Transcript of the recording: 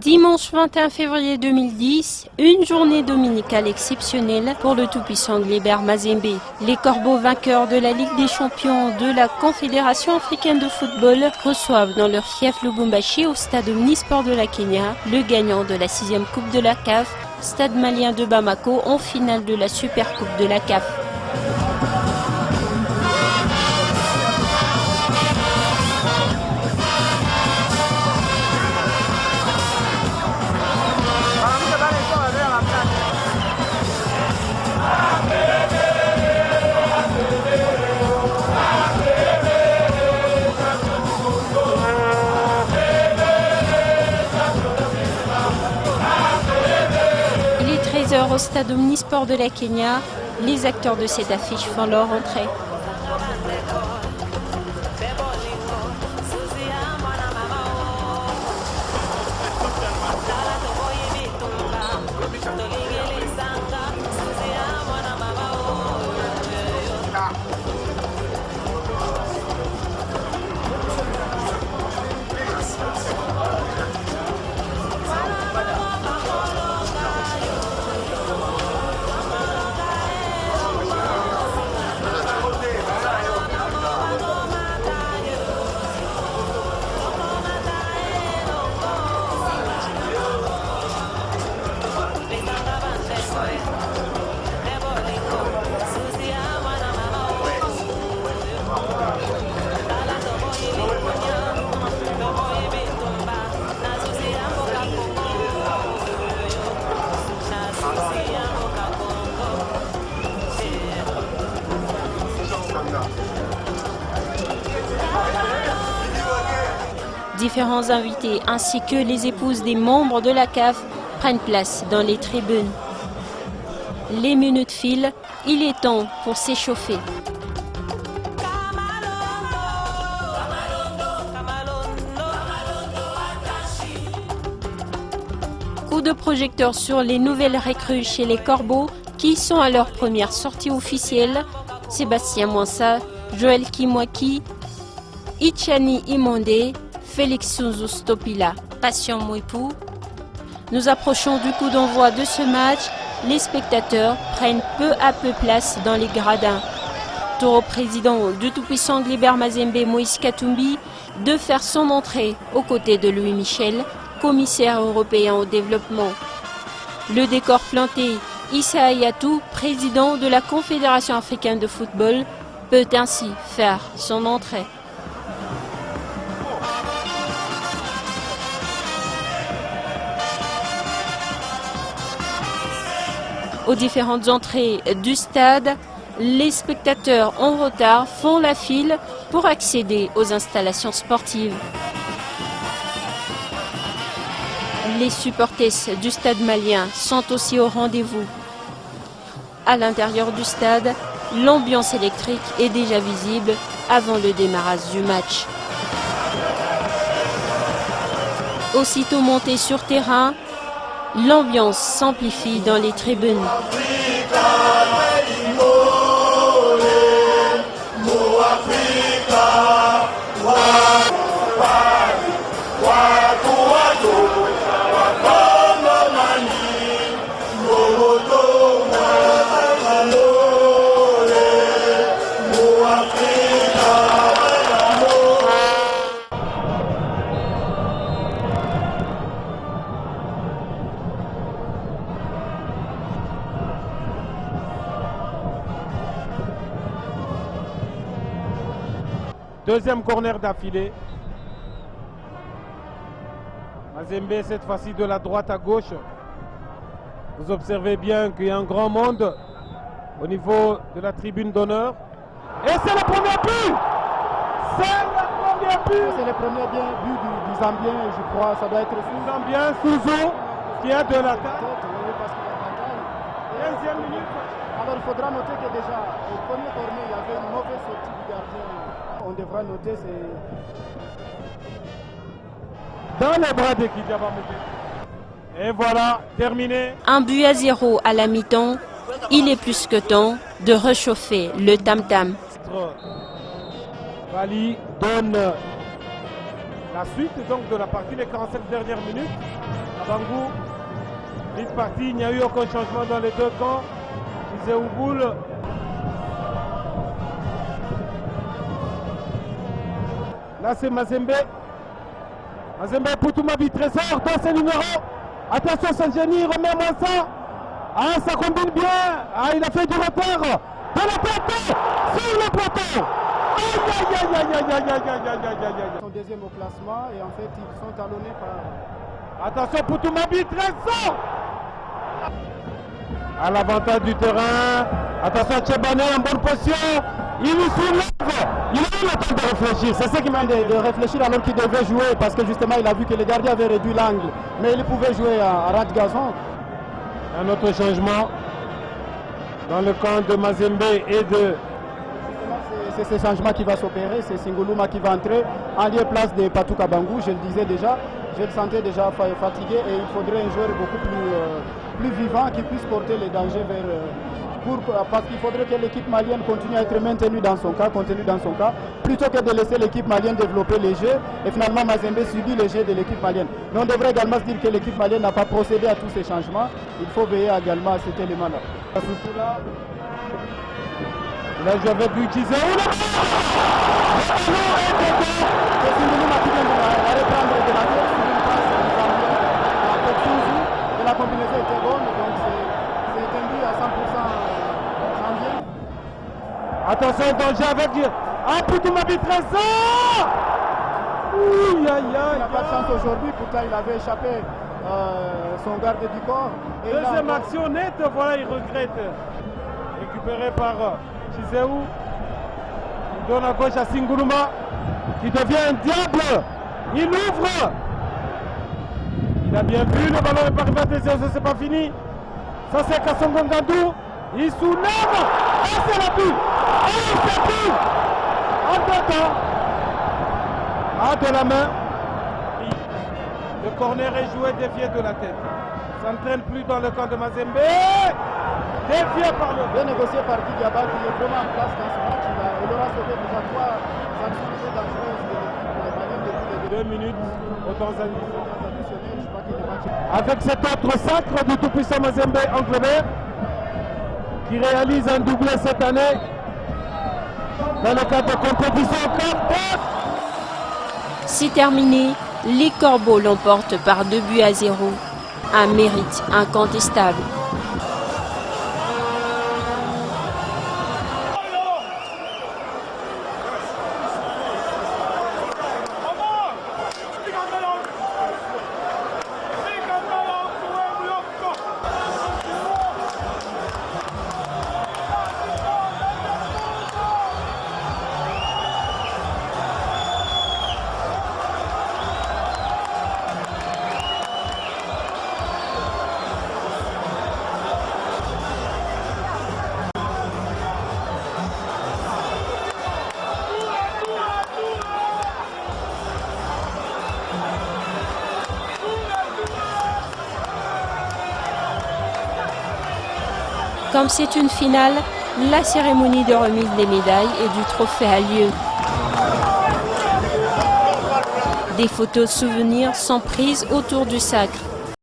Dimanche 21 février 2010, une journée dominicale exceptionnelle pour le tout-puissant Glébert Mazembe. Les Corbeaux, vainqueurs de la Ligue des champions de la Confédération africaine de football, reçoivent dans leur fief Lubumbashi au stade omnisport de la Kenya le gagnant de la 6e Coupe de la CAF, Stade malien de Bamako, en finale de la Super Coupe de la CAF. Il est 13h au stade omnisport de la Kenya. Les acteurs de cette affiche font leur entrée. Différents invités ainsi que les épouses des membres de la CAF prennent place dans les tribunes. Les minutes filent, il est temps pour s'échauffer. Coup de projecteur sur les nouvelles recrues chez les Corbeaux qui sont à leur première sortie officielle. Sébastien Mouansa, Joël Kimwaki, Ichani Imonde, Félix Sunzu Stopila, Patient Mouipou. Nous approchons du coup d'envoi de ce match. Les spectateurs prennent peu à peu place dans les gradins. Tour au président du tout-puissant Glébert Mazembe, Moïse Katumbi, de faire son entrée aux côtés de Louis Michel, commissaire européen au développement. Le décor planté, Issa Hayatou, président de la Confédération africaine de football, peut ainsi faire son entrée. Aux différentes entrées du stade, les spectateurs en retard font la file pour accéder aux installations sportives. Les supporters du stade malien sont aussi au rendez-vous. À l'intérieur du stade, l'ambiance électrique est déjà visible avant le démarrage du match. Aussitôt monté sur terrain, l'ambiance s'amplifie dans les tribunes. Deuxième corner d'affilée. Mazembe cette fois-ci de la droite à gauche. Vous observez bien qu'il y a un grand monde au niveau de la tribune d'honneur. Et c'est le premier but! C'est le premier but! C'est le premier but du Zambien, je crois. Ça doit être du Zambien, Suzu, qui a de l'attaque. 15e minute. Alors il faudra noter que déjà au premier corner, il y avait une mauvaise sortie du gardien. On devra noter c'est dans les bras de Kidjaba Moubé. Et voilà, terminé. 1-0 à la mi-temps. Il est plus que temps de réchauffer le tam-tam. Bali donne la suite donc de la partie, les 47 dernières minutes. Bangou, vite parti, il n'y a eu aucun changement dans les deux camps. Zéouboul. Là c'est Mazembe. Mazembe Poutumabi Trésor dans ses numéros. Attention Sanjani, remets-moi ça. Ah ça combine bien. Ah il a fait du retard. Dans le plateau. Sur le plateau. Aïe aïe aïe aïe aïe aïe aïe aïe aïe aïe aïe. Ils sont deuxième au classement et en fait ils sont talonnés par... Attention Poutumabi Trésor. À l'avantage du terrain. Attention Tchébane en bonne position. Il nous soulève. Il a eu le temps de réfléchir. C'est ce qui m'a de réfléchir alors qu'il devait jouer parce que justement il a vu que les gardiens avaient réduit l'angle. Mais il pouvait jouer à ras de gazon. Un autre changement dans le camp de Mazembe et de... C'est ce changement qui va s'opérer. C'est Singuluma qui va entrer en lieu place de Patouka Bangou. Je le disais déjà. Je le sentais déjà fatigué et il faudrait un joueur beaucoup plus vivant qui puisse porter les dangers parce qu'il faudrait que l'équipe malienne continue à être maintenue dans son cas, plutôt que de laisser l'équipe malienne développer les jeux et finalement Mazembe subit les jeux de l'équipe malienne. Mais on devrait également se dire que l'équipe malienne n'a pas procédé à tous ces changements. Il faut veiller également à cet élément-là. Il a joué avec l'utiliser. La combinaison était bonne, donc c'est un but à 100% janvier. Attention, danger avec Dieu. Ah, Poutumabi Trésor. Il n'a pas de chance aujourd'hui, pourtant il avait échappé son garde du corps. Deuxième action nette, voilà, il regrette. Récupéré par Chizéou. Il donne à gauche à Singuluma, qui devient un diable. Il ouvre. Il a bien vu, le ballon est pas arrivé à Tézéo, c'est pas fini. Ça c'est Kassongo Ngandou. Il soulève. Ah c'est la but. Ah c'est but. En deux temps. Ah de la main. Le corner est joué dévié de la tête. Ça n'entraîne plus dans le camp de Mazembe. Dévié par le... Bien négocié par Diaba qui est vraiment en place dans ce match. Il aura sauvé déjà 3 actions dangereuses de l'équipe. 2 minutes au temps additionnel. Avec cet autre sacre du tout-puissant Mazembe Anglebert qui réalise un doublé cette année dans le cadre de compétition Cup. C'est terminé, les Corbeaux l'emportent par 2-0. Un mérite incontestable. Comme c'est une finale, la cérémonie de remise des médailles et du trophée a lieu. Des photos souvenirs sont prises autour du sacre.